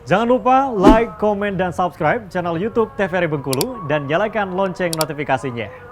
Jangan lupa like, komen, dan subscribe channel YouTube TVRI Bengkulu dan nyalakan lonceng notifikasinya.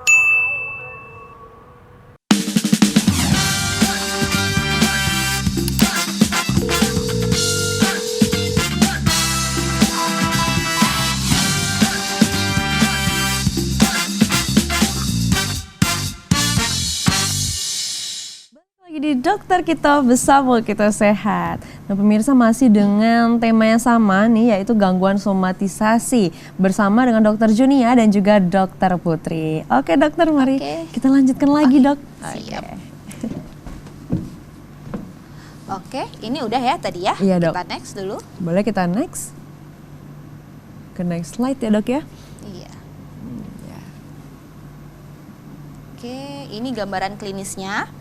Di Dokter Kita Bersama Kita Sehat. Nah pemirsa, masih dengan tema yang sama nih, yaitu gangguan somatisasi bersama dengan Dokter Junia dan juga Dokter Putri. Oke dokter, mari kita lanjutkan lagi dok. Siap. Oke, ini udah ya tadi ya. Iya dok. Kita next dulu. Boleh kita next ke next slide ya dok ya. Iya. Ya. Oke, ini gambaran klinisnya.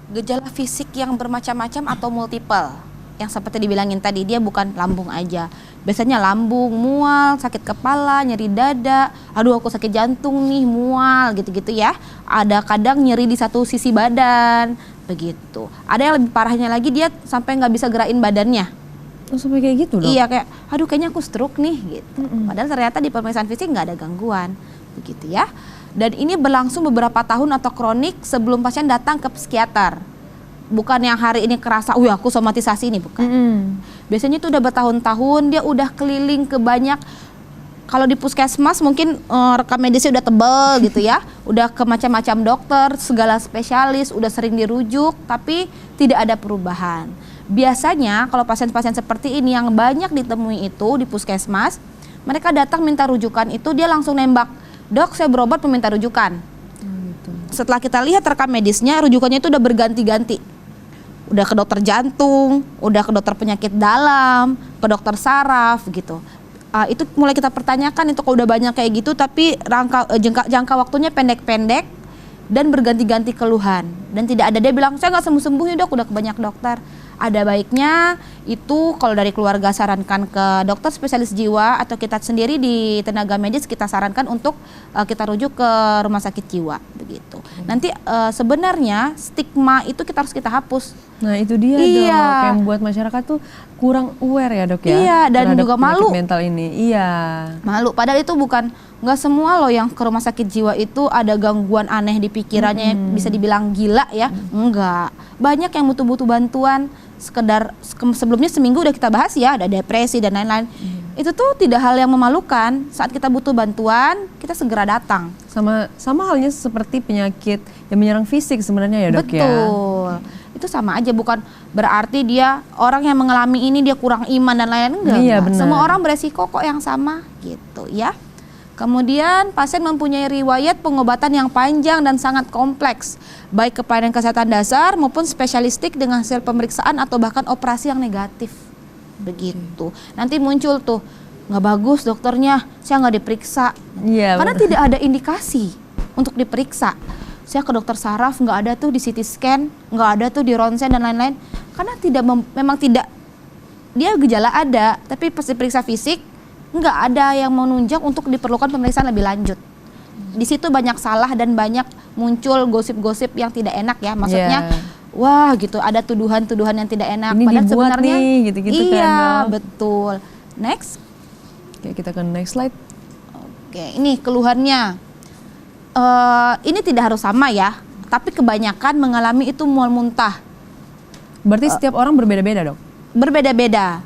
Gejala fisik yang bermacam-macam atau multiple. Yang seperti dibilangin tadi, dia bukan lambung aja. Biasanya lambung, mual, sakit kepala, nyeri dada, aduh aku sakit jantung nih, mual, gitu-gitu ya. Ada kadang nyeri di satu sisi badan, begitu. Ada yang lebih parahnya lagi, dia sampai nggak bisa gerakin badannya. Oh sampai kayak gitu dok? Iya, kayak aduh kayaknya aku stroke nih, gitu. Padahal ternyata di pemeriksaan fisik nggak ada gangguan, begitu ya. Dan ini berlangsung beberapa tahun atau kronik sebelum pasien datang ke psikiater. Bukan yang hari ini kerasa, wih aku somatisasi ini, bukan. Biasanya itu udah bertahun-tahun, dia udah keliling ke banyak, kalau di puskesmas mungkin rekam medisnya udah tebel gitu ya. Udah ke macam-macam dokter, segala spesialis, udah sering dirujuk, tapi tidak ada perubahan. Biasanya kalau pasien-pasien seperti ini yang banyak ditemui itu di puskesmas, mereka datang minta rujukan itu dia langsung nembak, dok saya berobat meminta rujukan. Setelah kita lihat rekam medisnya, rujukannya itu udah berganti-ganti. Udah ke dokter jantung, udah ke dokter penyakit dalam, ke dokter saraf gitu. Itu mulai kita pertanyakan itu kalau udah banyak kayak gitu, tapi jangka waktunya pendek-pendek dan berganti-ganti keluhan. Dan tidak ada, dia bilang saya nggak sembuh-sembuh ya dok, udah ke banyak dokter. Ada baiknya itu kalau dari keluarga sarankan ke dokter spesialis jiwa atau kita sendiri di tenaga medis kita sarankan untuk kita rujuk ke rumah sakit jiwa begitu. Nanti sebenarnya stigma itu kita harus hapus. Nah itu dia dok, yang membuat masyarakat tuh kurang aware ya dok ya. Iya, dan juga malu mental ini. Iya. Malu, padahal itu bukan, nggak semua loh yang ke rumah sakit jiwa itu ada gangguan aneh di pikirannya, bisa dibilang gila ya. Enggak, banyak yang butuh bantuan. Sekedar sebelumnya seminggu udah kita bahas ya, ada depresi dan lain-lain. Itu tuh tidak hal yang memalukan. Saat kita butuh bantuan, kita segera datang. Sama halnya seperti penyakit yang menyerang fisik sebenarnya ya dok ya. Betul. Itu sama aja, bukan berarti dia orang yang mengalami ini dia kurang iman dan lain-lain, enggak. Iya, benar. Semua orang beresiko kok yang sama gitu ya. Kemudian pasien mempunyai riwayat pengobatan yang panjang dan sangat kompleks, baik ke pelayanan kesehatan dasar maupun spesialistik dengan hasil pemeriksaan atau bahkan operasi yang negatif. Begitu. Nanti muncul tuh, nggak bagus dokternya, saya nggak diperiksa. Iya, karena benar. tidak ada indikasi untuk diperiksa. Saya ke dokter saraf, nggak ada tuh di CT scan, nggak ada tuh di ronsen dan lain-lain. Karena memang tidak, dia gejala ada, tapi pas diperiksa fisik, nggak ada yang menunjang untuk diperlukan pemeriksaan lebih lanjut. Di situ banyak salah dan banyak muncul gosip-gosip yang tidak enak ya, maksudnya wah gitu, ada tuduhan-tuduhan yang tidak enak. Ini padahal dibuat sebenarnya nih, gitu-gitu iya kan, betul. Next. Oke, kita ke next slide. Oke, ini keluhannya. Ini tidak harus sama ya, tapi kebanyakan mengalami itu mual muntah. Berarti setiap orang berbeda-beda dok? Berbeda-beda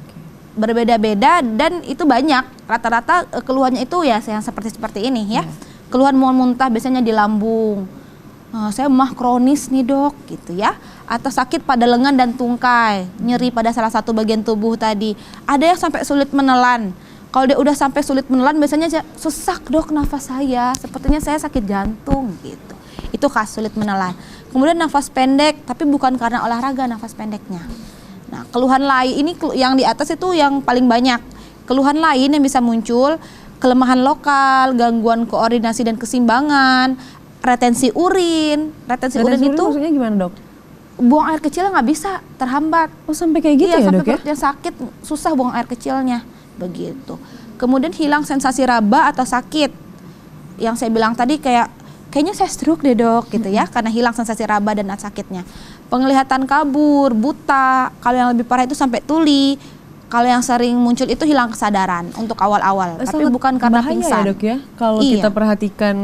dan itu banyak. Rata-rata keluhannya itu ya yang seperti ini ya. Keluhan mual muntah biasanya di lambung. Saya mah kronis nih dok gitu ya. Atau sakit pada lengan dan tungkai, nyeri pada salah satu bagian tubuh tadi. Ada yang sampai sulit menelan. Kalau dia udah sampai sulit menelan biasanya sesak dok nafas saya, sepertinya saya sakit jantung gitu. Itu khas sulit menelan. Kemudian nafas pendek, tapi bukan karena olahraga nafas pendeknya. Nah, keluhan lain ini yang di atas itu yang paling banyak. Keluhan lain yang bisa muncul, kelemahan lokal, gangguan koordinasi dan keseimbangan, retensi urin. Retensi urin itu maksudnya gimana dok? Buang air kecilnya nggak bisa, terhambat. Oh sampai kayak gitu ya sampai dok ya? perutnya sakit, susah buang air kecilnya, begitu. Kemudian hilang sensasi raba atau sakit. Yang saya bilang tadi kayaknya saya stroke deh dok gitu ya, karena hilang sensasi raba dan sakitnya. Penglihatan kabur, buta, kalau yang lebih parah itu sampai tuli. Kalau yang sering muncul itu hilang kesadaran untuk awal-awal, tapi Sangat bukan karena bahaya pingsan. ya dok ya, kalau Iya. kita perhatikan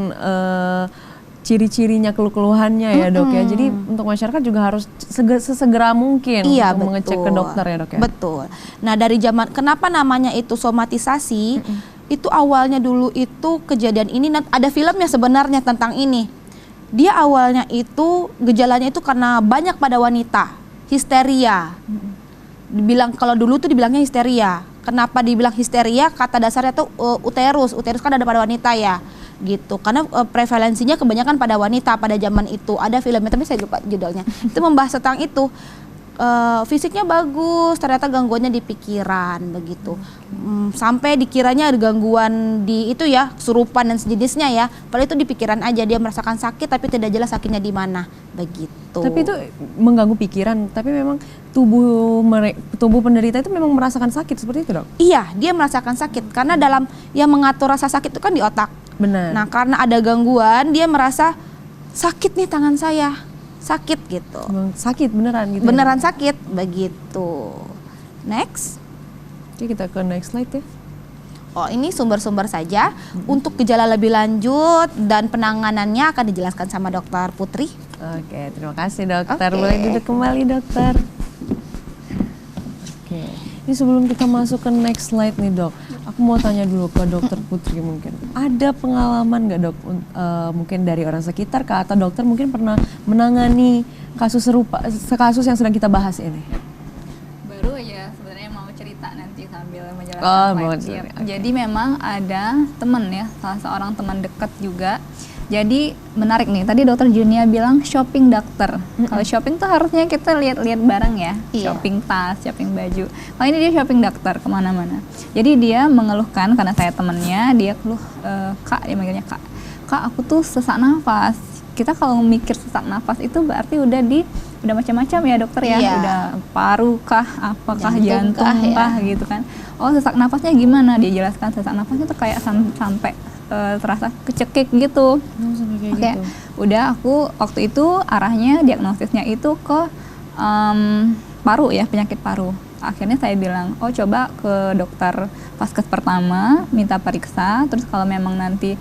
ciri-cirinya, keluhannya ya dok ya. Jadi untuk masyarakat juga harus sesegera mungkin Iya, untuk mengecek ke betul. dokter ya dok ya. Betul. Nah dari zaman, kenapa namanya itu somatisasi? Itu awalnya dulu itu kejadian ini, ada filmnya sebenarnya tentang ini. Dia awalnya itu gejalanya itu karena banyak pada wanita, histeria. Dibilang kalau dulu tuh dibilangnya histeria. Kenapa dibilang histeria? Kata dasarnya tuh uterus kan ada pada wanita ya, gitu. Karena prevalensinya kebanyakan pada wanita pada zaman itu. Ada filmnya tapi saya lupa judulnya. Itu membahas tentang itu. Fisiknya bagus, ternyata gangguannya di pikiran begitu. Sampai dikiranya ada gangguan di itu ya, kesurupan dan sejenisnya ya. Padahal itu di pikiran aja, dia merasakan sakit tapi tidak jelas sakitnya di mana begitu. Tapi itu mengganggu pikiran, tapi memang tubuh penderita itu memang merasakan sakit seperti itu dok? Iya, dia merasakan sakit karena dalam yang mengatur rasa sakit itu kan di otak. Benar. Nah, karena ada gangguan, dia merasa sakit nih tangan saya, sakit gitu. Memang sakit beneran gitu. Beneran sakit begitu. Next. Oke, kita ke next slide ya. Oh, ini sumber-sumber saja. Untuk gejala lebih lanjut dan penanganannya akan dijelaskan sama Dokter Putri. Oke, terima kasih dokter. Oke. Boleh duduk kembali dokter. Oke, ini sebelum kita masuk ke next slide nih dok, aku mau tanya dulu ke dokter Putri mungkin. Ada pengalaman nggak dok, mungkin dari orang sekitar kah, atau dokter mungkin pernah menangani kasus serupa, kasus yang sedang kita bahas ini? Baru aja sebenarnya mau cerita nanti sambil menjelaskan Oh, slide. mau Iya. cerita, oke. Jadi memang ada teman ya, salah seorang teman dekat juga. Jadi menarik nih, tadi dokter Junia bilang shopping dokter. Kalau shopping tuh harusnya kita lihat-lihat barang ya, Iya. shopping tas, shopping baju. Kalau ini dia shopping dokter kemana-mana. Jadi dia mengeluhkan, karena saya temennya, dia keluh, Kak, dia manggilnya Kak. Kak, aku tuh sesak nafas. Kita kalau mikir sesak nafas itu berarti udah macam-macam ya dokter ya, Iya. udah paru kah, apakah Jantung kah, jantung kah ya. gitu kan. Oh, sesak nafasnya gimana? Dia jelaskan sesak nafasnya tuh kayak sampai terasa kecekik gitu. Sampai kayak Oke, gitu. udah aku waktu itu arahnya diagnosisnya itu ke paru ya, penyakit paru. Akhirnya saya bilang, oh coba ke dokter Paskes pertama, minta periksa, terus kalau memang nanti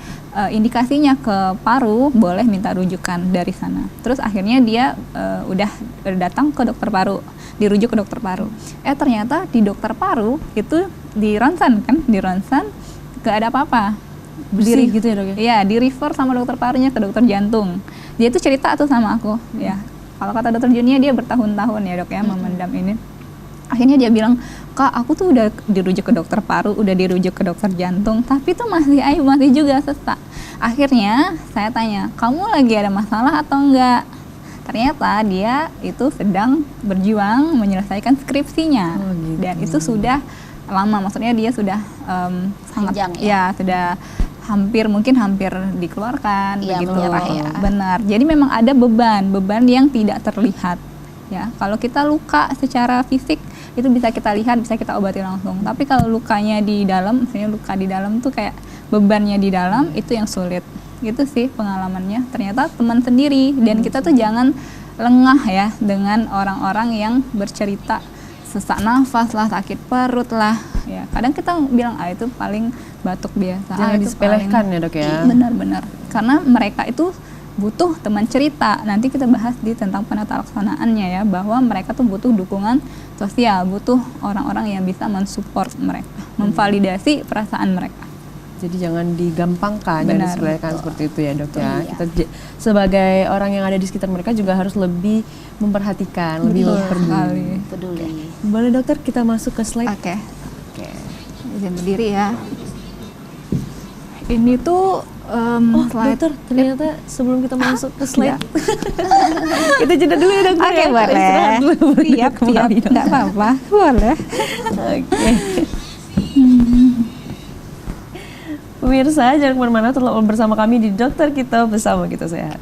indikasinya ke paru, boleh minta rujukan dari sana. Terus akhirnya dia udah datang ke dokter paru, dirujuk ke dokter paru. Ternyata di dokter paru itu di ronsen kan, di ronsen gak ada apa-apa. Bersih gitu ya dok ya? Iya, di refer sama dokter parunya ke dokter jantung. Dia tuh cerita tuh sama aku, ya. Kalau kata dokter Junia dia bertahun-tahun ya dok ya memendam ini. Akhirnya dia bilang, Kak, aku tuh udah dirujuk ke dokter paru, udah dirujuk ke dokter jantung, tapi tuh masih juga sesak. Akhirnya saya tanya, kamu lagi ada masalah atau enggak? Ternyata dia itu sedang berjuang menyelesaikan skripsinya. Oh, gitu. Dan itu sudah lama, maksudnya dia sudah sangat Panjang ya, sudah hampir dikeluarkan Iya, begitu. menyerah ya. Benar. Jadi memang ada beban yang tidak terlihat. Ya, kalau kita luka secara fisik itu bisa kita lihat, bisa kita obati langsung. Tapi kalau lukanya di dalam, misalnya luka di dalam tuh kayak bebannya di dalam, itu yang sulit. Gitu sih pengalamannya. Ternyata teman sendiri, dan kita tuh jangan lengah ya dengan orang-orang yang bercerita sesak nafas lah, sakit perut lah. Ya, kadang kita bilang itu paling batuk biasa. Jangan itu disepelekan paling- ya dok ya? Benar-benar. Karena mereka itu butuh teman cerita. Nanti kita bahas di tentang penata laksanaannya ya, bahwa mereka tuh butuh dukungan sosial, butuh orang-orang yang bisa mensupport mereka, memvalidasi perasaan mereka. Jadi jangan digampangkan, jangan Benar, disepelekan betul. seperti itu ya dok ya. Iya. Kita sebagai orang yang ada di sekitar mereka juga harus lebih memperhatikan, lebih Betul peduli. sekali. Peduli. Boleh dokter kita masuk ke slide? Oke, Oke. izin berdiri ya. Ini tuh Oh slide. dokter, ternyata sebelum kita masuk ke slide, kita jeda dulu ya dokter. Oke, ya. Kita boleh. istirahat dulu, boleh Siap, duduk kembali, dok. nggak apa-apa, boleh. Oke. Pemirsa, jangan kemana-mana, tetap bersama kami di Dokter Kita Bersama Kita Sehat.